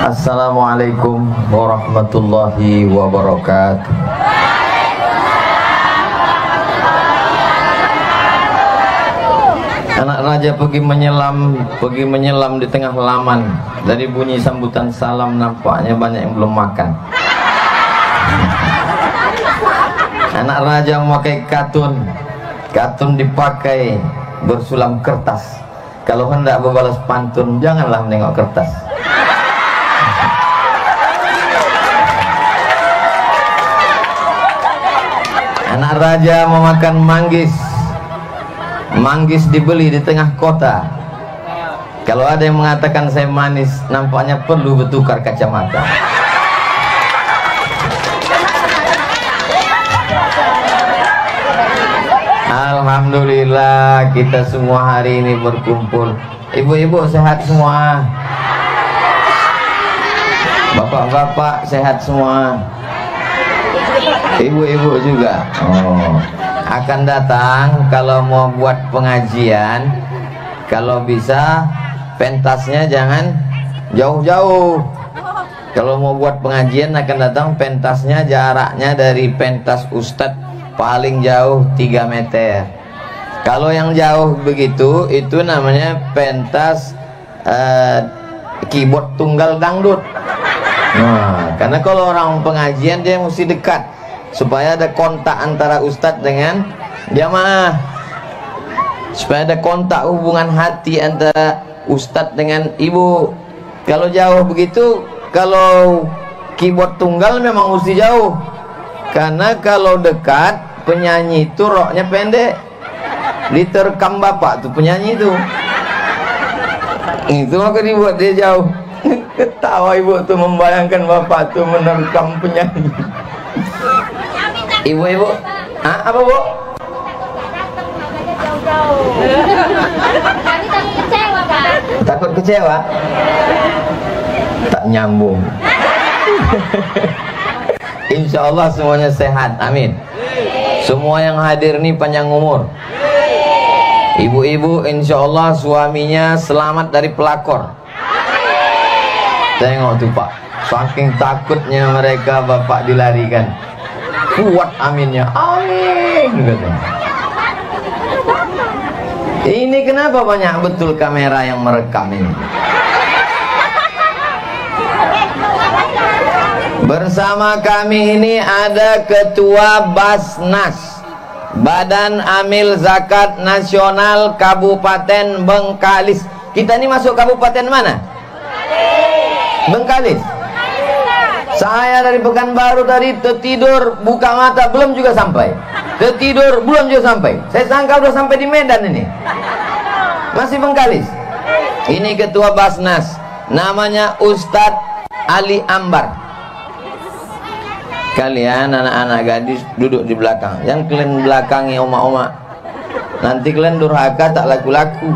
Assalamualaikum warahmatullahi wabarakatuh. Anak raja pergi menyelam di tengah halaman. Dari bunyi sambutan salam nampaknya banyak yang belum makan. Anak raja memakai katun. Katun dipakai bersulam kertas. Kalau hendak berbalas pantun, janganlah menengok kertas. Anak raja memakan manggis. Manggis dibeli di tengah kota. Kalau ada yang mengatakan saya manis, nampaknya perlu bertukar kacamata. Alhamdulillah kita semua hari ini berkumpul. Ibu-ibu sehat semua. Bapak-bapak sehat semua. Ibu-ibu juga. Oh, akan datang kalau mau buat pengajian, kalau bisa pentasnya jangan jauh-jauh. Kalau mau buat pengajian akan datang pentasnya jaraknya dari pentas Ustadz paling jauh 3 meter. Kalau yang jauh begitu itu namanya pentas keyboard tunggal dangdut. Nah, karena kalau orang pengajian dia mesti dekat supaya ada kontak antara ustadz dengan jamaah, supaya ada kontak hubungan hati antara ustadz dengan ibu. Kalau jauh begitu, kalau keyboard tunggal memang mesti jauh, karena kalau dekat penyanyi itu roknya pendek, diterkam bapak tuh penyanyi itu maka dibuat dia jauh. Ketawa ibu tuh membayangkan bapak tuh menerkam penyanyi. Ibu-ibu, apa bu? Takut kecewa? Tak nyambung. Insya Allah semuanya sehat, amin. Semua yang hadir nih panjang umur. Ibu-ibu insya Allah suaminya selamat dari pelakor. Tengok tuh pak, saking takutnya mereka bapak dilarikan. Kuat aminnya, amin. Ini kenapa banyak betul kamera yang merekam ini? Bersama kami ini ada Ketua Basnas, Badan Amil Zakat Nasional Kabupaten Bengkalis. Kita ini masuk kabupaten mana? Bengkalis. Saya dari Pekanbaru tadi tertidur, buka mata belum juga sampai. Tertidur belum juga sampai. Saya sangka udah sampai di Medan ini. Masih Bengkalis. Ini Ketua Basnas, namanya Ustadz Ali Ambar. Kalian anak-anak gadis duduk di belakang. Yang kalian belakangi oma-oma, nanti kalian durhaka tak laku-laku.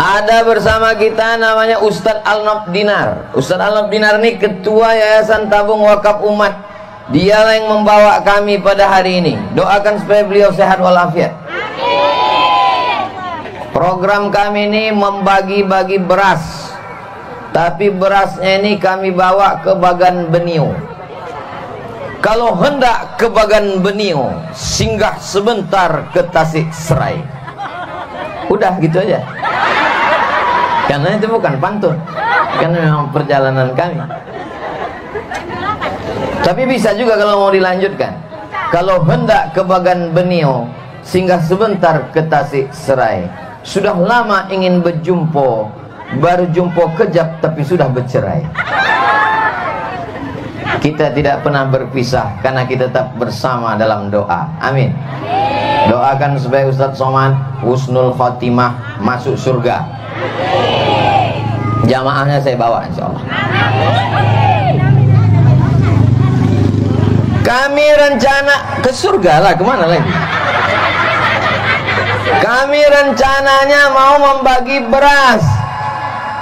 Ada bersama kita namanya Ustadz Al-Nob Dinar. Ustadz Al-Nob Dinar ini Ketua Yayasan Tabung Wakaf Umat. Dialah yang membawa kami pada hari ini. Doakan supaya beliau sehat walafiat. Program kami ini membagi-bagi beras, tapi berasnya ini kami bawa ke Bagan Benio. Kalau hendak ke Bagan Benio, singgah sebentar ke Tasik Serai. Udah gitu aja. Karena itu bukan pantun, kan memang perjalanan kami. Tapi bisa juga kalau mau dilanjutkan. Kalau hendak ke Bagan Benio, singgah sebentar ke Tasik Serai. Sudah lama ingin berjumpa, baru jumpa kejap tapi sudah bercerai. Kita tidak pernah berpisah karena kita tetap bersama dalam doa. Amin. Doakan supaya Ustadz Somad husnul khotimah, masuk surga. Jamaahnya saya bawa insya Allah. Kami rencana ke surga lah, kemana lagi? Kami rencananya mau membagi beras,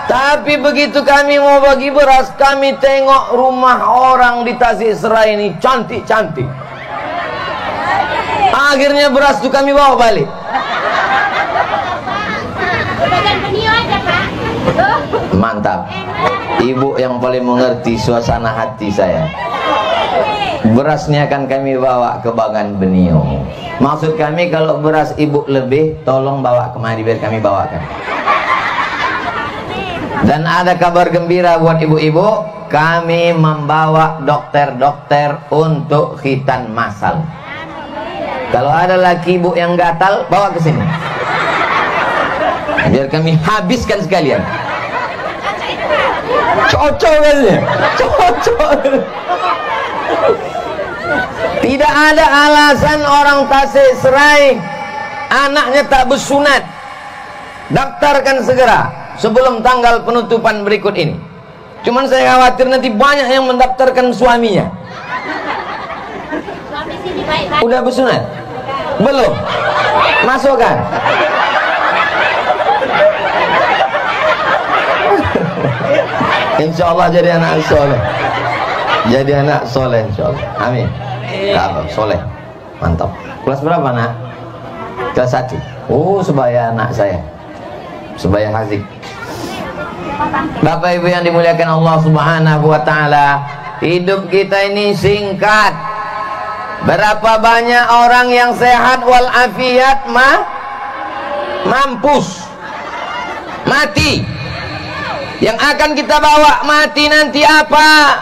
tapi begitu kami mau bagi beras, kami tengok rumah orang di Tasik Serai ini cantik-cantik. Akhirnya beras itu kami bawa balik. Bagan Benio aja Mantap. Ibu yang paling mengerti suasana hati saya. Berasnya akan kami bawa ke Bagan Benio. Maksud kami kalau beras ibu lebih, tolong bawa kemari biar kami bawakan. Dan ada kabar gembira buat ibu-ibu, kami membawa dokter-dokter untuk khitan massal. Kalau ada laki ibu yang gatal, bawa ke sini. Biar kami habiskan sekalian. Cocok kan? Cocok. Tidak ada alasan orang Tasik Serai anaknya tak bersunat. Daftarkan segera sebelum tanggal penutupan berikut ini. Cuman saya khawatir nanti banyak yang mendaftarkan suaminya. Udah bersunat? Belum? Masukkan. Insya Allah jadi anak soleh. Jadi anak soleh insya Allah. Amin. Kalau soleh. Mantap. Kelas berapa nak? Kelas 1. Oh, sebaya anak saya. Sebaya Hazik. Bapak Ibu yang dimuliakan Allah Subhanahu wa taala, hidup kita ini singkat. Berapa banyak orang yang sehat walafiat mampus mati. Yang akan kita bawa mati nanti apa?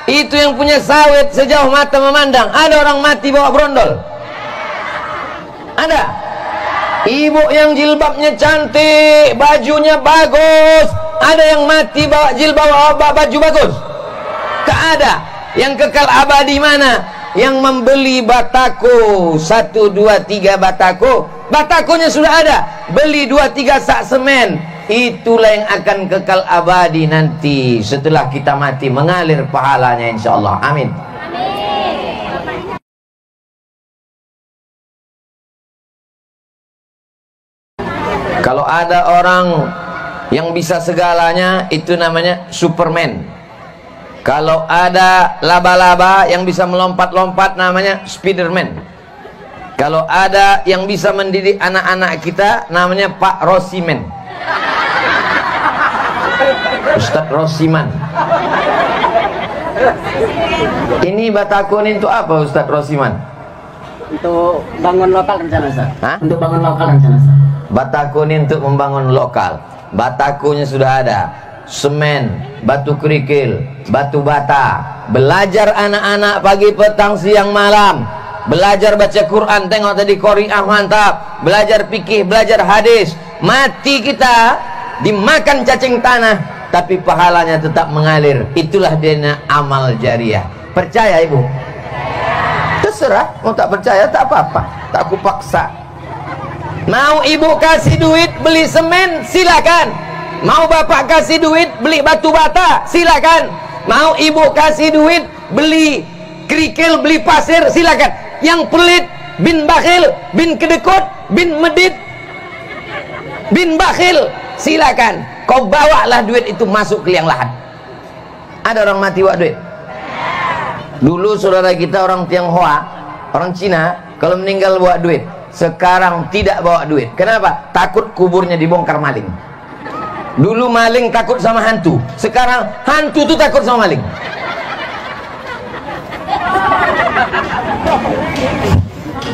Itu yang punya sawit sejauh mata memandang. Ada orang mati bawa brondol? Ada? Ibu yang jilbabnya cantik, bajunya bagus, ada yang mati bawa jilbab, bawa baju bagus? Tak ada. Yang kekal abadi mana? Yang membeli batako 1, 2, 3 batako, batakonya sudah ada. Beli 2, 3 sak semen, itulah yang akan kekal abadi nanti setelah kita mati, mengalir pahalanya insyaallah. Amin. Kalau ada orang yang bisa segalanya, itu namanya Superman. Kalau ada laba-laba yang bisa melompat-lompat, namanya Spiderman. Kalau ada yang bisa mendidik anak-anak kita, namanya Pak Rosiman. Ustadz Rosiman. Ini batako ini untuk apa Ustadz Rosiman? Untuk bangun lokal rencana Ustaz. Hah? Untuk bangun lokal rencana Ustaz. Batako ini untuk membangun lokal. Batakonya sudah ada. Semen, batu kerikil, batu bata. Belajar anak-anak pagi, petang, siang, malam. Belajar baca Quran, tengok tadi Qori'ah mantap. Belajar fikih, belajar hadis. Mati kita dimakan cacing tanah, tapi pahalanya tetap mengalir. Itulah dia amal jariah. Percaya ibu? Terserah, mau tak percaya tak apa-apa, tak kupaksa. Mau ibu kasih duit beli semen, silakan. Mau bapak kasih duit beli batu bata, silakan. Mau ibu kasih duit beli kerikil, beli pasir, silakan. Yang pelit, bin bakhil, bin kedekut, bin medit, bin bakhil, silakan. Kau bawalah duit itu masuk ke liang lahat. Ada orang mati bawa duit. Dulu saudara kita orang Tionghoa, orang Cina, kalau meninggal bawa duit. Sekarang tidak bawa duit. Kenapa? Takut kuburnya dibongkar maling. Dulu maling takut sama hantu, sekarang hantu tuh takut sama maling.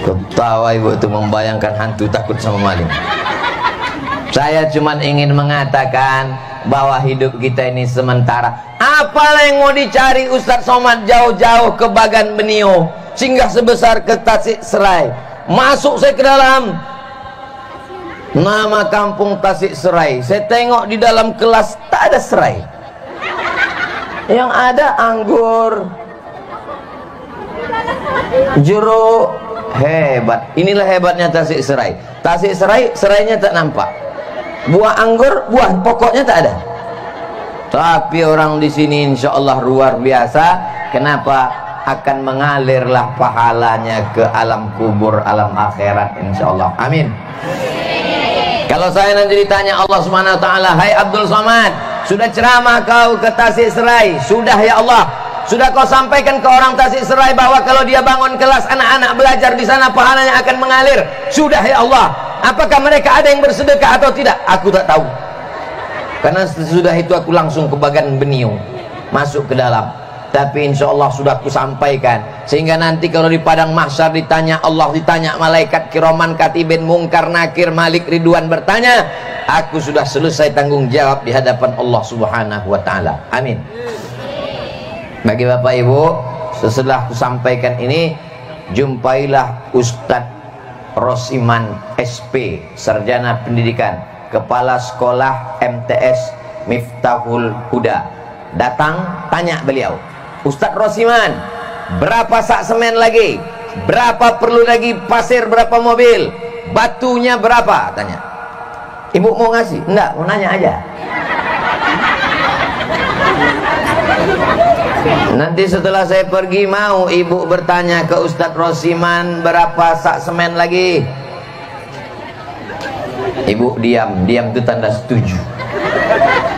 Ketawa ibu itu membayangkan hantu takut sama maling. Saya cuma ingin mengatakan bahwa hidup kita ini sementara. Apalah yang mau dicari Ustadz Somad jauh-jauh ke Bagan Benio, singgah sebesar ke Tasik Serai. Masuk saya ke dalam nama kampung Tasik Serai. Saya tengok di dalam kelas tak ada serai. Yang ada anggur, jeruk. Hebat. Inilah hebatnya Tasik Serai. Tasik Serai, serainya tak nampak. Buah anggur, buah pokoknya tak ada. Tapi orang di sini insya Allah luar biasa. Kenapa? Akan mengalirlah pahalanya ke alam kubur, alam akhirat insya Allah. Amin. Kalau saya nanti ditanya Allah Subhanahu wa taala, "Hai Abdul Somad, sudah ceramah kau ke Tasik Serai?" "Sudah ya Allah." "Sudah kau sampaikan ke orang Tasik Serai bahwa kalau dia bangun kelas anak-anak belajar di sana pahalanya akan mengalir?" "Sudah ya Allah." "Apakah mereka ada yang bersedekah atau tidak?" "Aku tak tahu." karena sesudah itu aku langsung ke bagan beniung, masuk ke dalam. Tapi insya Allah sudah aku sampaikan, sehingga nanti kalau di padang mahsyar ditanya Allah, ditanya malaikat kiraman katibin mungkar nakir Malik Ridwan bertanya, aku sudah selesai tanggung jawab di hadapan Allah Subhanahu wa taala. Amin. Bagi Bapak Ibu, setelah aku sampaikan ini, jumpailah Ustadz Rosiman SP, Sarjana Pendidikan, Kepala Sekolah MTS Miftahul Huda. Datang, tanya beliau, Ustadz Rosiman, berapa sak semen lagi? Berapa perlu lagi pasir, berapa mobil? Batunya berapa? Tanya. Ibu mau ngasih? Enggak, mau nanya aja. Nanti setelah saya pergi, mau ibu bertanya ke Ustadz Rosiman, berapa sak semen lagi? Ibu diam, diam itu tanda setuju.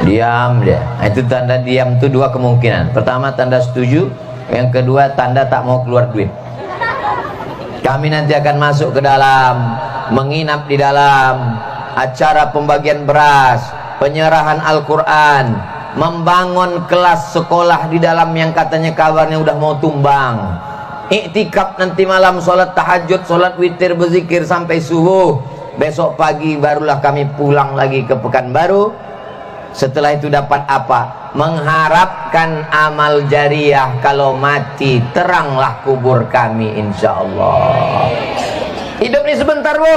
Diam dia. Itu tanda diam itu dua kemungkinan. Pertama tanda setuju, yang kedua tanda tak mau keluar duit. Kami nanti akan masuk ke dalam, menginap di dalam, acara pembagian beras, penyerahan Al-Quran, membangun kelas sekolah di dalam yang katanya kabarnya udah mau tumbang. Iktikaf nanti malam, sholat tahajud, sholat witir, berzikir sampai subuh. Besok pagi barulah kami pulang lagi ke Pekanbaru. Setelah itu dapat apa? Mengharapkan amal jariah, kalau mati teranglah kubur kami insya Allah. Hidup ini sebentar, Bu.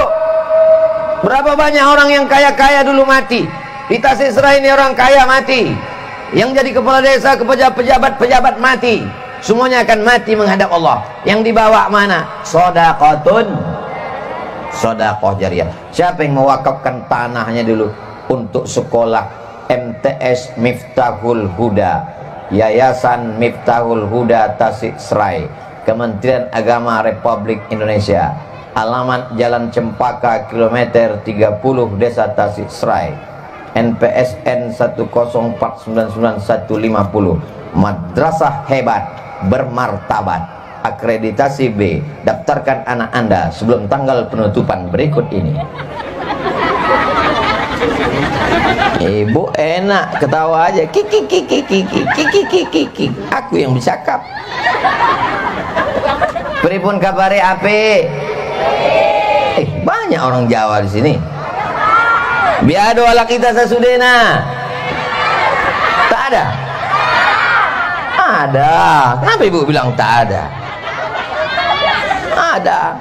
Berapa banyak orang yang kaya-kaya dulu mati. Di Tasisra ini orang kaya mati, yang jadi kepala desa, pejabat mati. Semuanya akan mati menghadap Allah. Yang dibawa mana? Sodaqotun, sodakoh jariah. Siapa yang mewakafkan tanahnya dulu untuk sekolah MTS Miftahul Huda, Yayasan Miftahul Huda Tasik Serai, Kementerian Agama Republik Indonesia, alamat Jalan Cempaka kilometer 30 Desa Tasik Serai, NPSN 104995150. Madrasah hebat, bermartabat, akreditasi B. Daftarkan anak Anda sebelum tanggal penutupan berikut ini. Ibu enak ketawa aja, kiki. Aku yang bercakap. Pripun kabare ape? Banyak orang Jawa di sini. Biado ala kita sasudena. Tak ada. Ada. Kenapa ibu bilang tak ada? Ada.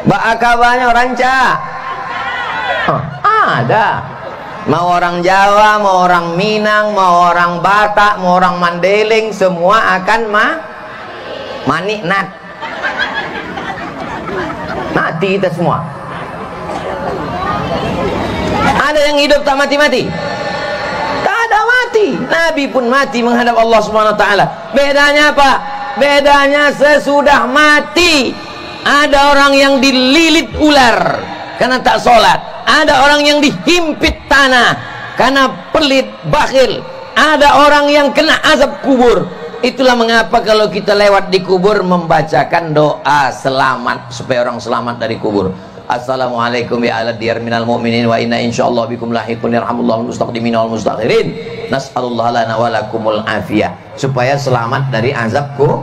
Bakabanya ranca. Ada. Mau orang Jawa, mau orang Minang, mau orang Batak, mau orang Mandeling, semua akan maniknat. Mati kita semua. Ada yang hidup tak mati-mati? Tak ada mati. Nabi pun mati menghadap Allah Subhanahu wa taala. Bedanya apa? Bedanya sesudah mati ada orang yang dililit ular karena tak sholat. Ada orang yang dihimpit tanah karena pelit, bakhil. Ada orang yang kena azab kubur. Itulah mengapa kalau kita lewat di kubur membacakan doa selamat, supaya orang selamat dari kubur. Assalamualaikum ya ala diyar minal mu'minin wa inna insyaallah bikum lahiqun yarhamullahu mustaqdimin wal mustakhirin. Nas'alullah lana wa lakumul afiyah, supaya selamat dari azabku.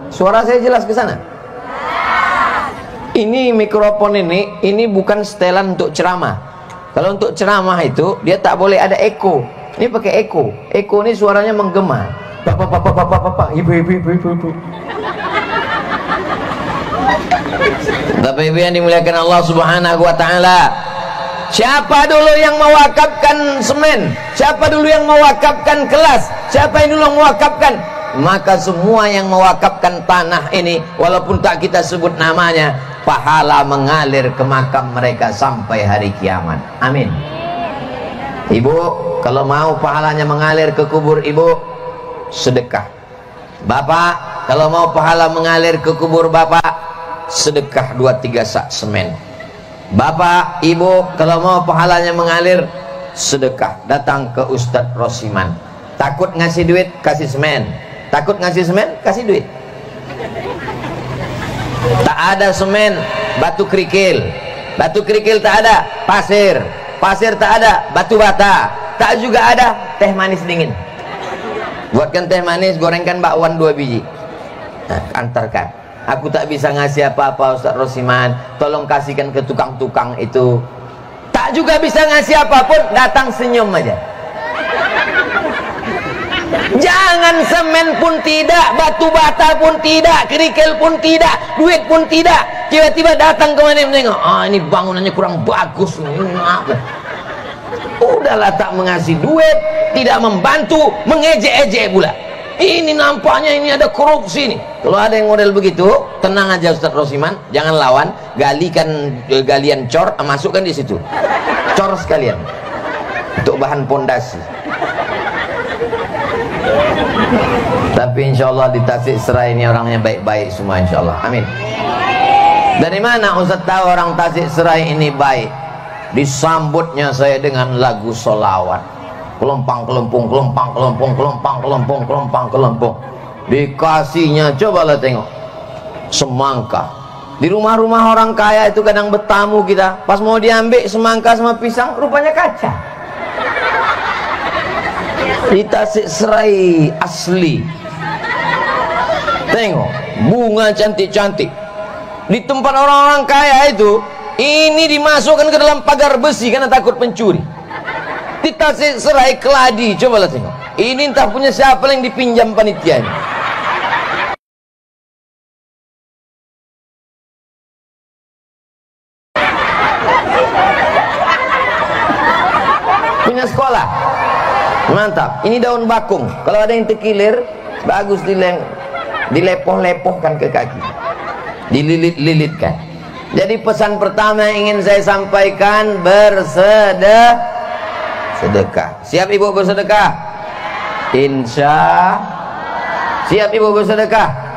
Suara saya jelas ke sana? Ini mikrofon ini bukan setelan untuk ceramah. Kalau untuk ceramah itu dia tak boleh ada eko. Ini pakai eko. Eko ini suaranya menggema. Bapak, ibu. Bapak ibu yang dimuliakan Allah Subhanahu wa taala. Siapa dulu yang mewakafkan semen? Siapa dulu yang mewakafkan kelas? Siapa yang dulu yang mewakafkan? Maka semua yang mewakafkan tanah ini, walaupun tak kita sebut namanya, pahala mengalir ke makam mereka sampai hari kiamat. Amin. Ibu, kalau mau pahalanya mengalir ke kubur ibu, sedekah. Bapak, kalau mau pahala mengalir ke kubur bapak, sedekah 2-3 sak semen. Bapak, ibu, kalau mau pahalanya mengalir, sedekah. Datang ke Ustadz Rosiman. Takut ngasih duit, kasih semen. Takut ngasih semen, kasih duit. Tak ada semen, batu kerikil. Batu kerikil tak ada, pasir. pasir tak ada, batu bata tak juga ada, teh manis dingin. Buatkan teh manis, gorengkan bakwan 2 biji. Nah, antarkan. Aku tak bisa ngasih apa-apa Ustaz Rosiman, tolong kasihkan ke tukang-tukang itu. Tak juga bisa ngasih apapun, datang senyum aja. Jangan semen pun tidak, batu bata pun tidak, kerikil pun tidak, duit pun tidak. Tiba-tiba datang ke mana menengok, ini bangunannya kurang bagus. Udahlah, tak mengasih duit, tidak membantu, mengejek-ejek pula. Ini nampaknya ini ada korupsi nih. Kalau ada yang model begitu, tenang aja Ustaz Rosiman, jangan lawan, galian cor, masukkan di situ. Cor sekalian. Untuk bahan pondasi. Tapi insya Allah di Tasik Serai ini orangnya baik-baik semua, insya Allah. Amin. Dari mana Ustaz tahu orang Tasik Serai ini baik? Disambutnya saya dengan lagu solawat. Kelompang kelempung, kelompang kelempung, kelompang kelempung, kelompang kelempung. Dikasihnya, cobalah tengok, semangka. Di rumah-rumah orang kaya itu kadang bertamu kita, pas mau diambil semangka sama pisang, rupanya kaca. Di Tasik Serai asli. Tengok, bunga cantik-cantik. Di tempat orang-orang kaya itu, ini dimasukkan ke dalam pagar besi karena takut pencuri. Di Tasik Serai keladi, cobalah tengok. Ini entah punya siapa yang dipinjam panitia ini. Punya sekolah. Mantap. Ini daun bakung. Kalau ada yang terkilir, bagus dilepoh-lepohkan ke kaki. Dililit-lilitkan. Jadi pesan pertama yang ingin saya sampaikan, sedekah. Siap ibu bersedekah? Siap ibu bersedekah?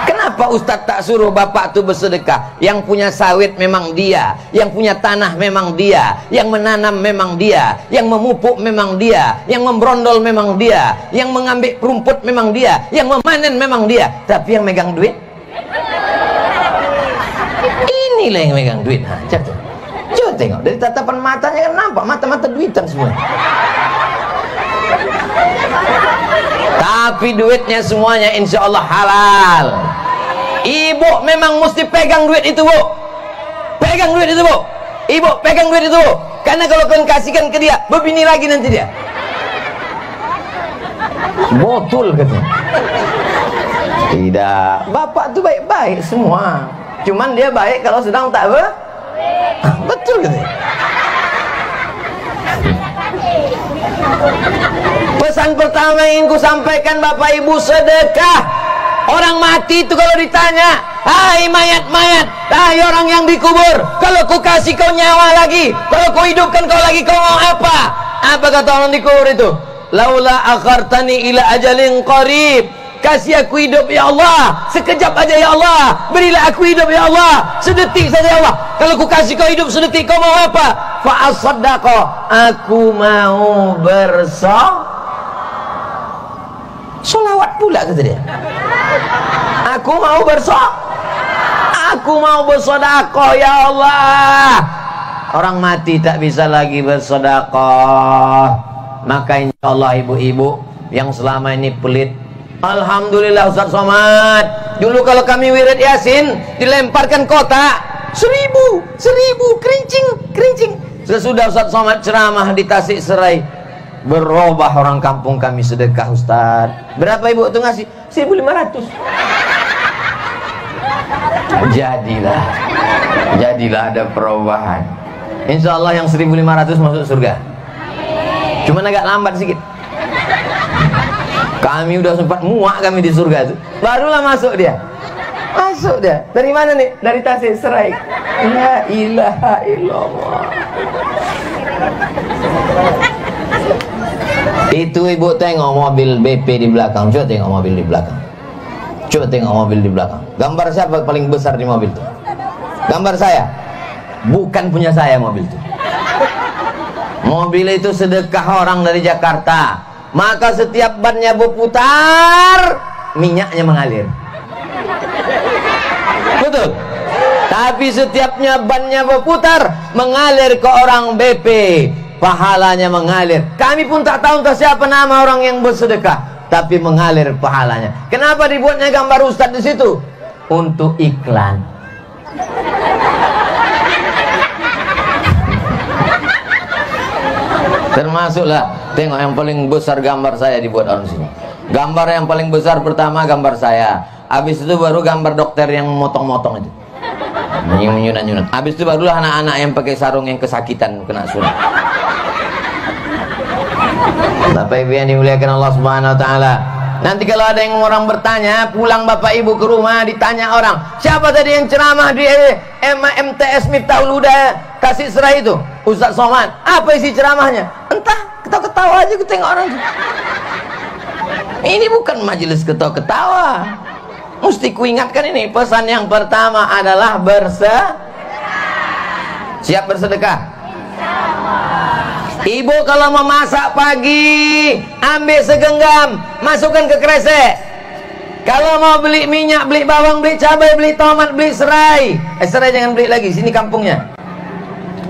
Kenapa Ustadz tak suruh bapak tuh bersedekah? Yang punya sawit memang dia, yang punya tanah memang dia, yang menanam memang dia, yang memupuk memang dia, yang membrondol memang dia, yang mengambil rumput memang dia, yang memanen memang dia. Tapi yang megang duit, inilah yang megang duit. Coba tengok, dari tatapan matanya kan nampak mata-mata duitan semua. Tapi duitnya semuanya insya Allah halal. Ibu memang mesti pegang duit itu, Bu. Pegang duit itu, Bu. Ibu pegang duit itu, Bu. Karena kalau kalian kasihkan ke dia, berbini lagi nanti dia. Betul katanya. Tidak, bapak tuh baik-baik semua. Cuman dia baik kalau sedang tak betul katanya. Pesan pertama yang ku sampaikan Bapak Ibu, sedekah. Orang mati itu kalau ditanya, hai mayat-mayat, hai orang yang dikubur, kalau ku kasih kau nyawa lagi, kalau ku hidupkan kau lagi, kau mau apa? Apa kata orang dikubur itu? Laula akhartani ila ajalin qarib. Kasih aku hidup ya Allah, sekejap aja ya Allah, berilah aku hidup ya Allah, sedetik saja ya Allah. Kalau ku kasih kau hidup sedetik, kau mau apa? Fa asaddaqa, aku mau solawat pula kata dia. Aku mau bersedekah ya Allah. Orang mati tak bisa lagi bersedekah. Maka insya Allah ibu-ibu yang selama ini pelit, alhamdulillah Ustaz Somad, dulu kalau kami wirid Yasin dilemparkan kotak 1000 kerincing. Sesudah Ustaz Somad ceramah di Tasik Serai, berubah orang kampung kami sedekah Ustaz. Berapa ibu tuh ngasih? 1.500. Jadilah ada perubahan. Insya Allah yang 1.500 masuk surga. Cuman agak lambat sedikit. Kami udah sempat muak kami di surga itu, barulah masuk dia. Dari mana nih? Dari Tasik Serai. La ilaha illallah. Itu ibu tengok mobil BP di belakang. Coba tengok mobil di belakang. Gambar siapa paling besar di mobil itu? Gambar saya. Bukan punya saya mobil itu. Mobil itu sedekah orang dari Jakarta. Maka setiap bannya berputar, minyaknya mengalir. Betul? Tapi setiapnya bannya berputar, mengalir ke orang BP, pahalanya mengalir. Kami pun tak tahu entah siapa nama orang yang bersedekah, tapi mengalir pahalanya. Kenapa dibuatnya gambar ustadz di situ? Untuk iklan. Termasuklah, tengok yang paling besar gambar saya dibuat orang sini. Gambar yang paling besar pertama gambar saya. Habis itu baru gambar dokter yang motong-motong itu. Menyunat-nyunat. Habis itu barulah anak-anak yang pakai sarung yang kesakitan kena sunat. Bapak Ibu yang dimuliakan Allah Subhanahu wa taala. Nanti kalau ada yang orang bertanya, pulang Bapak Ibu ke rumah ditanya orang, siapa tadi yang ceramah di MTS Miftahul Huda kasih serah itu? Ustaz Somad. Apa isi ceramahnya? Entah, ketawa-ketawa aja tengok orang. Ini bukan majelis ketawa-ketawa. Mesti kuingatkan ini, pesan yang pertama adalah siap bersedekah. Ibu kalau mau masak pagi, ambil segenggam, masukkan ke kresek. Kalau mau beli minyak, beli bawang, beli cabai, beli tomat, beli serai. Serai jangan beli lagi, sini kampungnya.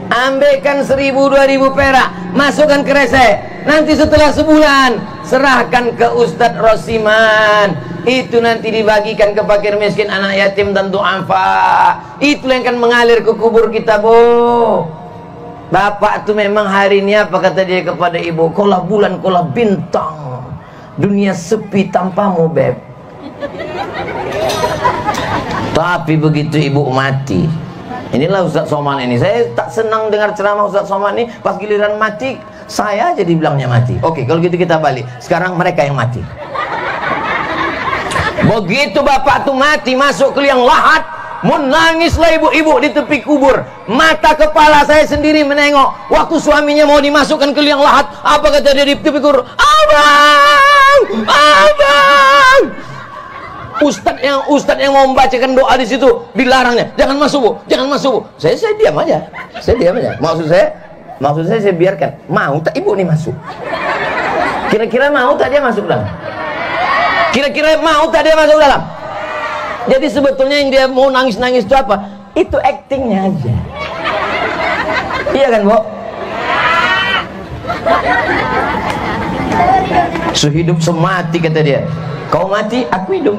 Ambilkan 1.000-2.000 perak, masukkan ke kresek. Nanti setelah sebulan, serahkan ke Ustadz Rosiman. Itu nanti dibagikan ke fakir miskin, anak yatim dan du'afa. Itu yang akan mengalir ke kubur kita, Bu. Bapak tuh memang hari ini apa kata dia kepada ibu? Kaulah bulan, kaulah bintang. Dunia sepi tanpamu, Beb. Tapi begitu ibu mati, inilah Ustaz Somad ini. Saya tak senang dengar ceramah Ustaz Somad ini. Pas giliran mati, saya jadi bilangnya mati. Oke, kalau gitu kita balik. Sekarang mereka yang mati. Begitu bapak tuh mati, masuk ke liang lahat, menangislah ibu-ibu di tepi kubur. Mata kepala saya sendiri menengok. Waktu suaminya mau dimasukkan ke liang lahat, apa kata dia di tepi kubur? Abang, abang. Ustadz yang mau membacakan doa di situ dilarangnya. Jangan masuk, Bu. Jangan masuk, Bu. Saya diam aja. Saya diam aja. Maksud saya biarkan. Mau tak ibu nih masuk? Kira-kira mau tak dia masuk dalam? Kira-kira mau tak dia masuk dalam? Jadi sebetulnya yang dia mau nangis-nangis itu apa? Itu actingnya aja. Iya kan, Bu? Sehidup semati kata dia. Kau mati, aku hidup.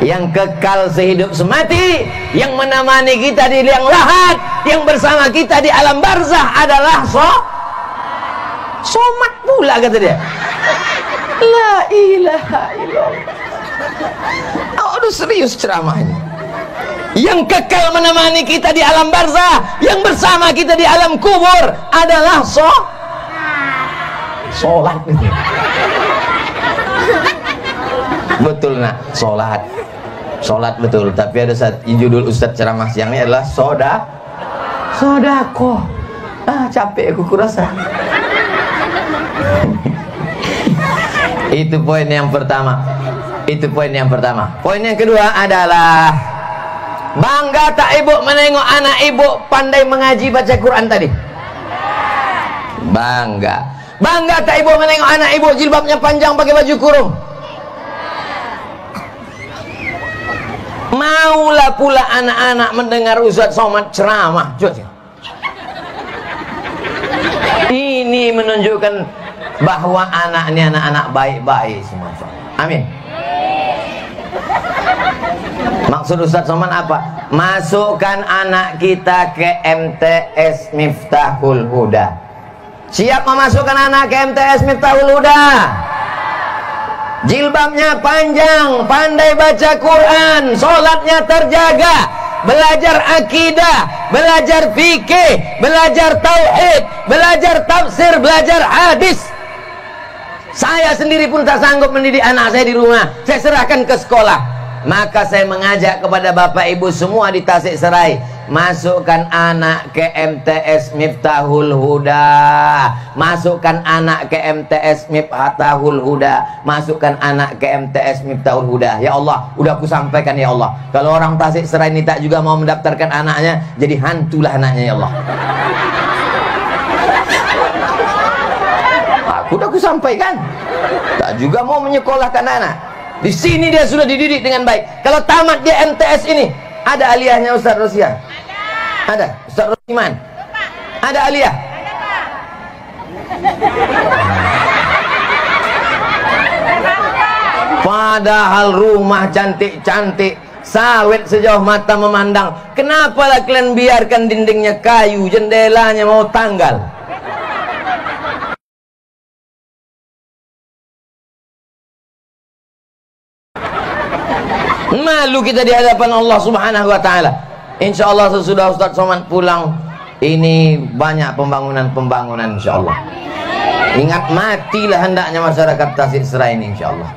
Yang kekal sehidup semati, yang menemani kita di liang lahat, yang bersama kita di alam barzah adalah Somad pula kata dia. La ilaha illallah. Aduh serius ceramahnya. Yang kekal menemani kita di alam barzah, yang bersama kita di alam kubur adalah sholat. Betul nak, sholat betul. Tapi ada judul Ustadz ceramah siang ini adalah sodako. Capek aku kurasa. Itu poin yang pertama. Poin yang kedua adalah bangga tak ibu menengok anak ibu pandai mengaji baca Quran tadi? Bangga tak ibu menengok anak ibu jilbabnya panjang pakai baju kurung? Maulah pula anak-anak mendengar Ustaz Somad ceramah. Ini menunjukkan bahwa anak ini anak-anak baik-baik semua. Amin. Maksud Ustaz Somad apa? Masukkan anak kita ke MTS Miftahul Huda. Siap memasukkan anak ke MTS Miftahul Huda? Jilbabnya panjang, pandai baca Quran, sholatnya terjaga, belajar akidah, belajar fikih, belajar tauhid, belajar tafsir, belajar hadis. Saya sendiri pun tak sanggup mendidik anak saya di rumah. Saya serahkan ke sekolah. Maka saya mengajak kepada bapak ibu semua di Tasikserai, masukkan anak ke MTS Miftahul Huda. Masukkan anak ke MTS Miftahul Huda. Masukkan anak ke MTS Miftahul Huda. Ya Allah, udah aku sampaikan ya Allah. Kalau orang Tasikserai ini tak juga mau mendaftarkan anaknya, jadi hantulah anaknya ya Allah. Udah aku sampaikan. Tak juga mau menyekolahkan anak. Di sini dia sudah dididik dengan baik. Kalau tamat dia MTS ini, Ada aliyahnya Ustaz Rosian? Ada. Ustaz Rosiman? Ada aliyah? Padahal rumah cantik-cantik, sawit sejauh mata memandang. Kenapalah kalian biarkan dindingnya kayu, jendelanya mau tanggal? Malu kita di hadapan Allah Subhanahu wa taala. Insyaallah sesudah Ustaz Somad pulang, ini banyak pembangunan insyaallah. Ingat, matilah hendaknya masyarakat Tasik Serai ini insyaallah.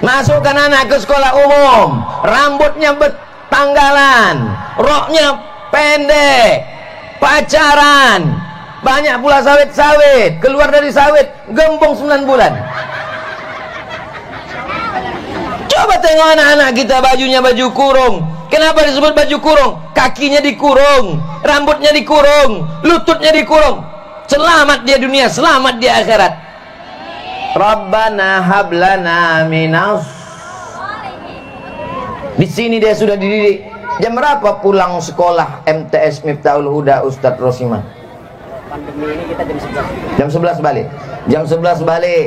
Masukkan anak ke sekolah umum, rambutnya bertanggalan, roknya pendek, pacaran, banyak pula sawit-sawit, keluar dari sawit gembong 9 bulan. Coba tengok anak-anak kita, bajunya baju kurung. Kenapa disebut baju kurung? Kakinya dikurung, rambutnya dikurung, lututnya dikurung. Selamat dia dunia, selamat dia akhirat. Rabbana hablana minas. Di sini dia sudah dididik. Jam berapa pulang sekolah MTS Miftahul Huda Ustadz Rosiman? Pandemi ini kita jam 11. Jam 11 balik. Jam 11 balik.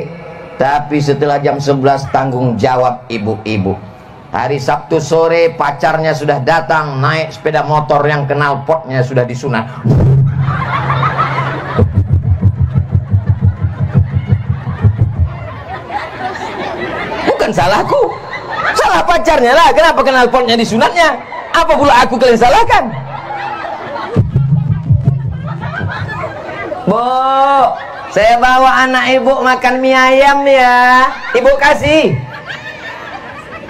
Tapi setelah jam 11 tanggung jawab ibu-ibu. Hari Sabtu sore pacarnya sudah datang, naik sepeda motor yang kenal potnya sudah disunat. Bukan salahku, salah pacarnya lah. Kenapa kenal potnya disunatnya? Apa pula aku kalian salahkan? Bu, saya bawa anak ibu makan mie ayam ya. Ibu kasih.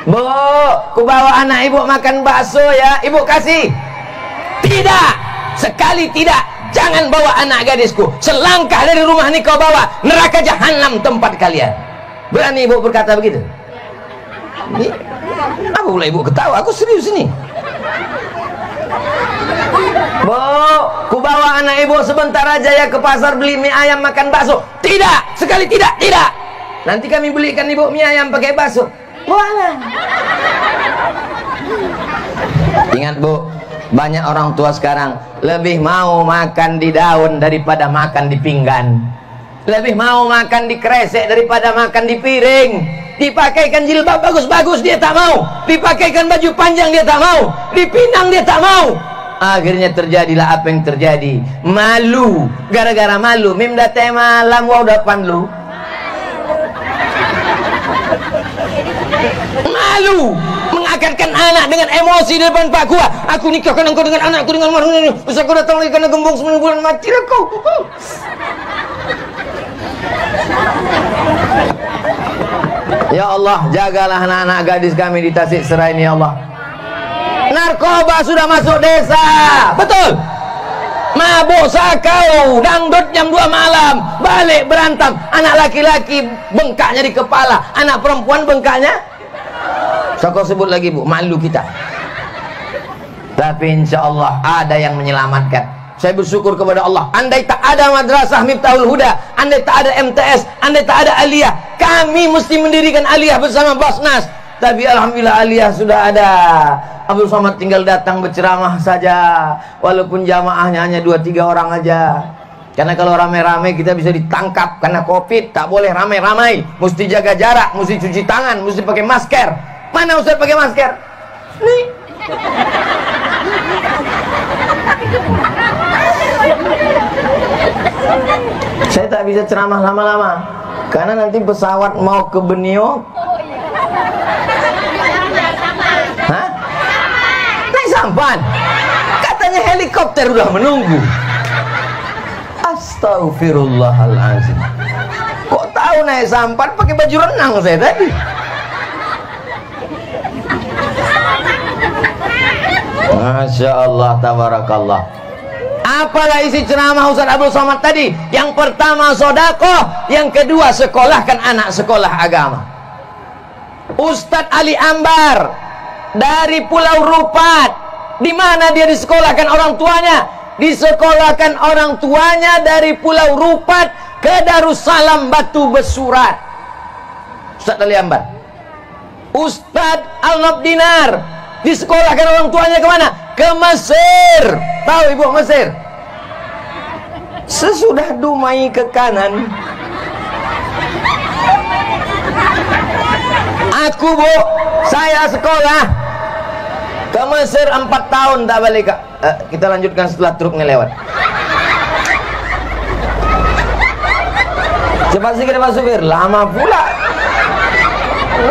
Bu, ku bawa anak ibu makan bakso ya. Ibu kasih. Tidak, sekali tidak. Jangan bawa anak gadisku. Selangkah dari rumah ini kau bawa, neraka jahanam tempat kalian. Berani ibu berkata begitu? Ini, apa pula ibu ketawa? Aku serius ini. Bu, ku bawa anak ibu sebentar aja ya ke pasar beli mie ayam makan bakso. Tidak, sekali tidak, tidak. Nanti kami belikan ibu mie ayam pakai bakso. Boleh. Ingat bu, banyak orang tua sekarang lebih mau makan di daun daripada makan di pinggan. Lebih mau makan di kresek daripada makan di piring. Dipakaikan jilbab bagus-bagus dia tak mau. Dipakaikan baju panjang dia tak mau. Dipinang dia tak mau. Akhirnya terjadilah apa yang terjadi. Malu. Gara-gara malu. Mim date malam wa udah panlu. Malu. Mengakatkan anak dengan emosi di depan Pak Gua. Aku nikahkan engkau dengan anakku dengan mahar ini. Bisa kau datang lagi karena gembong 9 bulan mati kau. Ya Allah, jagalah anak-anak gadis kami di Tasik Serai ini ya Allah. Narkoba sudah masuk desa. Betul. Mabuk sakau, dangdut jam 2 malam, balik berantem. Anak laki-laki bengkaknya di kepala, anak perempuan bengkaknya. So kau sebut lagi bu, malu kita. Tapi insya Allah ada yang menyelamatkan. Saya bersyukur kepada Allah. Andai tak ada madrasah Miftahul Huda, andai tak ada MTS, andai tak ada aliyah, kami mesti mendirikan aliyah bersama Basnas. Tapi alhamdulillah aliyah sudah ada. Abdul Somad tinggal datang berceramah saja. Walaupun jamaahnya hanya 2-3 orang aja. Karena kalau ramai-ramai kita bisa ditangkap karena Covid, tak boleh ramai-ramai. Mesti jaga jarak, mesti cuci tangan, mesti pakai masker. Mana Ustaz pakai masker? Nih. Saya tak bisa ceramah lama-lama karena nanti pesawat mau ke Benio. Hah? Naik sampan. Katanya helikopter udah menunggu. Astaghfirullahaladzim. Kok tahu naik sampan pakai baju renang saya tadi? Masya Allah, tabarakallah. Apalah isi ceramah Ustaz Abdul Somad tadi? Yang pertama sodakoh, yang kedua sekolahkan anak sekolah agama. Ustadz Ali Ambar dari Pulau Rupat, di mana dia disekolahkan orang tuanya? Disekolahkan orang tuanya dari Pulau Rupat ke Darussalam Batu Besurat. Ustadz Ali Ambar. Ustadz Al-Nabdinar Disekolahkan orang tuanya kemana? Ke Mesir. Tahu ibu Mesir? Sesudah Dumai ke kanan. Aku bu, saya sekolah ke Mesir 4 tahun tak balik kak. Kita lanjutkan setelah truknya lewat. Cepat sikit Pak Supir, lama pula.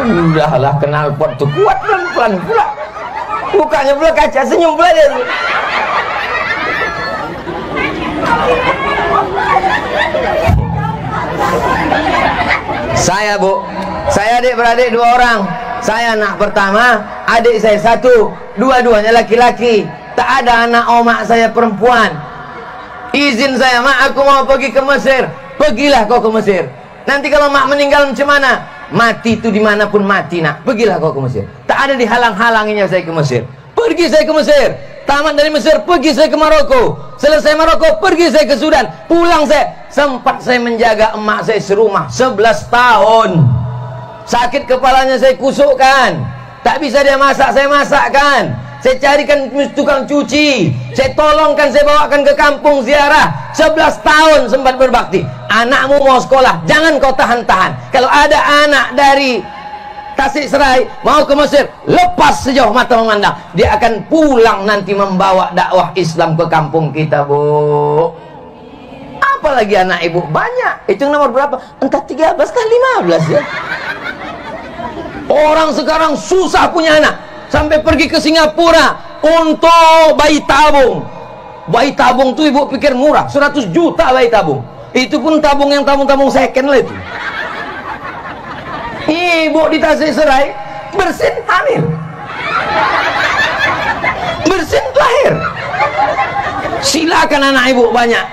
Udahlah kenal pot tuh kuat pelan-pelan pula. Bukanya pula kaca, senyum pula dia. Saya bu, saya adik-beradik 2 orang. Saya anak pertama, adik saya 1, dua-duanya laki-laki. Tak ada anak omak saya perempuan. Izin saya, mak aku mau pergi ke Mesir. Pergilah kau ke Mesir. Nanti kalau mak meninggal macam mana? Mati itu dimanapun mati nak. Pergilah kau ke Mesir. Tak ada dihalang-halanginya saya ke Mesir. Pergi saya ke Mesir. Tamat dari Mesir, pergi saya ke Maroko. Selesai Maroko, pergi saya ke Sudan. Pulang saya. Sempat saya menjaga emak saya serumah 11 tahun. Sakit kepalanya saya kusukkan. Tak bisa dia masak, saya masakkan. Saya carikan tukang cuci. Saya tolongkan, saya bawakan ke kampung ziarah. 11 tahun sempat berbakti. Anakmu mau sekolah, jangan kau tahan-tahan. Kalau ada anak dari Tasik Serai mau ke Mesir, lepas sejauh mata memandang. Dia akan pulang nanti membawa dakwah Islam ke kampung kita, bu. Apalagi anak ibu banyak. Itu nomor berapa? Entah 13 kah 15 ya. Orang sekarang susah punya anak. Sampai pergi ke Singapura untuk bayi tabung. Bayi tabung tuh ibu pikir murah, 100 juta bayi tabung. Itu pun tabung yang tabung-tabung second lah itu. Ibu di Tasik Serai bersin hamil, bersin lahir. Silakan anak ibu banyak.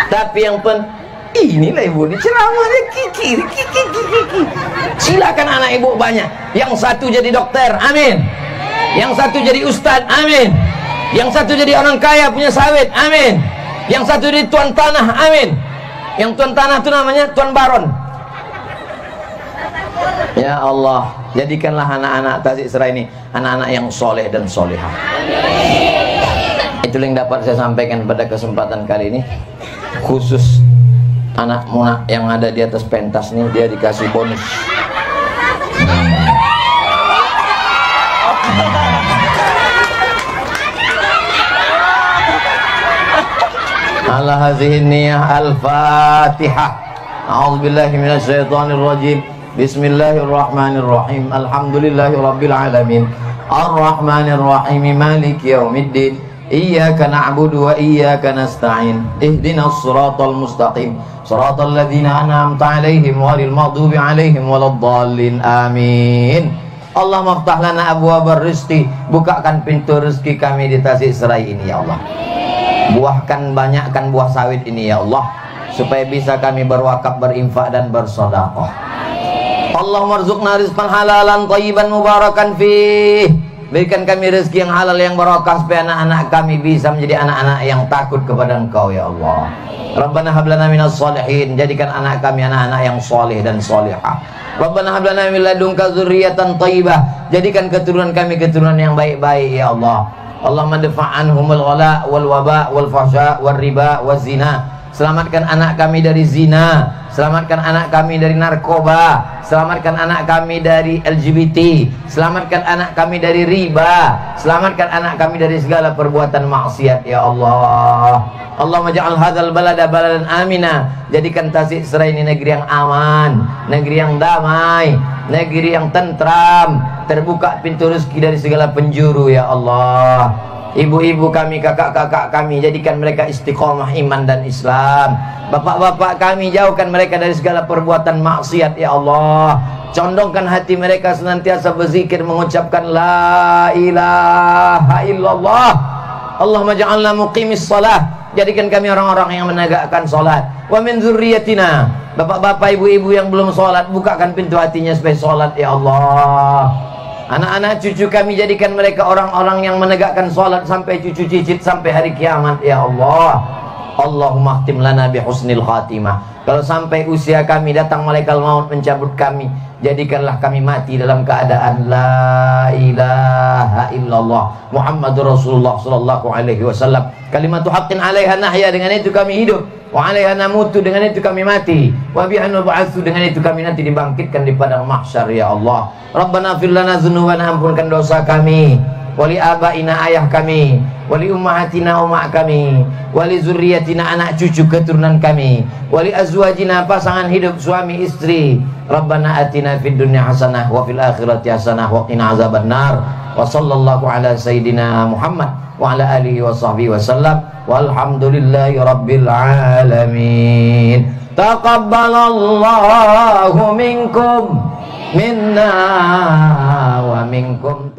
Tapi yang inilah ibu, ini ceramahnya kiki. Silakan anak ibu banyak. Yang satu jadi dokter, amin. Yang satu jadi ustad, amin. Yang satu jadi orang kaya punya sawit, amin. Yang satu jadi tuan tanah, amin. Yang tuan tanah itu namanya tuan baron. Ya Allah, jadikanlah anak-anak Tasik Serai ini anak-anak yang soleh dan solehah. Itu yang dapat saya sampaikan pada kesempatan kali ini. Khusus anak munak yang ada di atas pentas nih, dia dikasih bonus. Ala hadhihi niyah al-Fatihah. A'udzubillahi minasyaitonir rajim. Bismillahirrahmanirrahim. Alhamdulillahirabbil alamin. Arrahmanir rahim. Maliki yaumiddin. Iyyaka na'budu wa iyyaka nasta'in. Ihdinas siratal mustaqim. Siratal ladzina an'amta 'alaihim ghairil maghdubi 'alaihim waladdallin. Amin. Allah maftah lana abwabar rizqi. Bukakan pintu rezeki kami di Tasik Serai ini ya Allah. Buahkan banyakkan buah sawit ini ya Allah, supaya bisa kami berwakaf, berinfak dan bersedekah. Allahumma rzuqna rizqan halalan thayyiban mubarakan fih. Berikan kami rezeki yang halal yang barakah, supaya anak-anak kami bisa menjadi anak-anak yang takut kepada Engkau ya Allah. Rabbana hab lana minas sholihin. Jadikan anak kami anak-anak yang soleh dan solehah. Rabbana hab lana min ladunka dzurriyyatan thayyibah. Jadikan keturunan kami keturunan yang baik-baik ya Allah. Allahumma dafa'anhumul ghala wal waba wal fahsya wal riba wal zina. Selamatkan anak kami dari zina, selamatkan anak kami dari narkoba, selamatkan anak kami dari LGBT, selamatkan anak kami dari riba, selamatkan anak kami dari segala perbuatan maksiat ya Allah. Allahumma ja'al hadzal balada baladan amina. Jadikan Tasik Serai ini negeri yang aman, negeri yang damai, negeri yang tentram, terbuka pintu rezeki dari segala penjuru ya Allah. Ibu-ibu kami, kakak-kakak kami, jadikan mereka istiqomah iman dan Islam. Bapak-bapak kami, jauhkan mereka dari segala perbuatan maksiat ya Allah. Condongkan hati mereka senantiasa berzikir, mengucapkan la ilaha illallah. Allahumma ja'alna muqimis salah. Jadikan kami orang-orang yang menegakkan salat. Wa min dzurriyyatina. Bapak-bapak, ibu-ibu yang belum salat, bukakan pintu hatinya supaya salat ya Allah. Anak-anak cucu kami, jadikan mereka orang-orang yang menegakkan salat sampai cucu cicit sampai hari kiamat ya Allah. Allahumma khtim lana bi husnil khatimah. Kalau sampai usia kami datang malaikat maut mencabut kami, jadikanlah kami mati dalam keadaan la ilaha illallah Muhammadur Rasulullah sallallahu alaihi wasallam. Kalimatu haqqin 'alaiha nahya, dengan itu kami hidup, wa 'alaiha namutu, dengan itu kami mati, wa biha nub'atsu, dengan itu kami nanti dibangkitkan di padang mahsyar ya Allah. Rabbana fir lana dzunubana, ampunkan dosa kami, wali abaina, ayah kami, wali ummahatina, umat kami, wali zurriyatina, anak cucu keturunan kami, wali azwajina, pasangan hidup suami istri. Rabbana atina fid dunya hasanah wa fil akhirati hasanah wa qina azabannar. Wa sallallahu ala sayyidina Muhammad wa ala alihi wa sahbihi wasallam, walhamdulillahi rabbil alamin. Taqabbalallahu minkum minna wa minkum.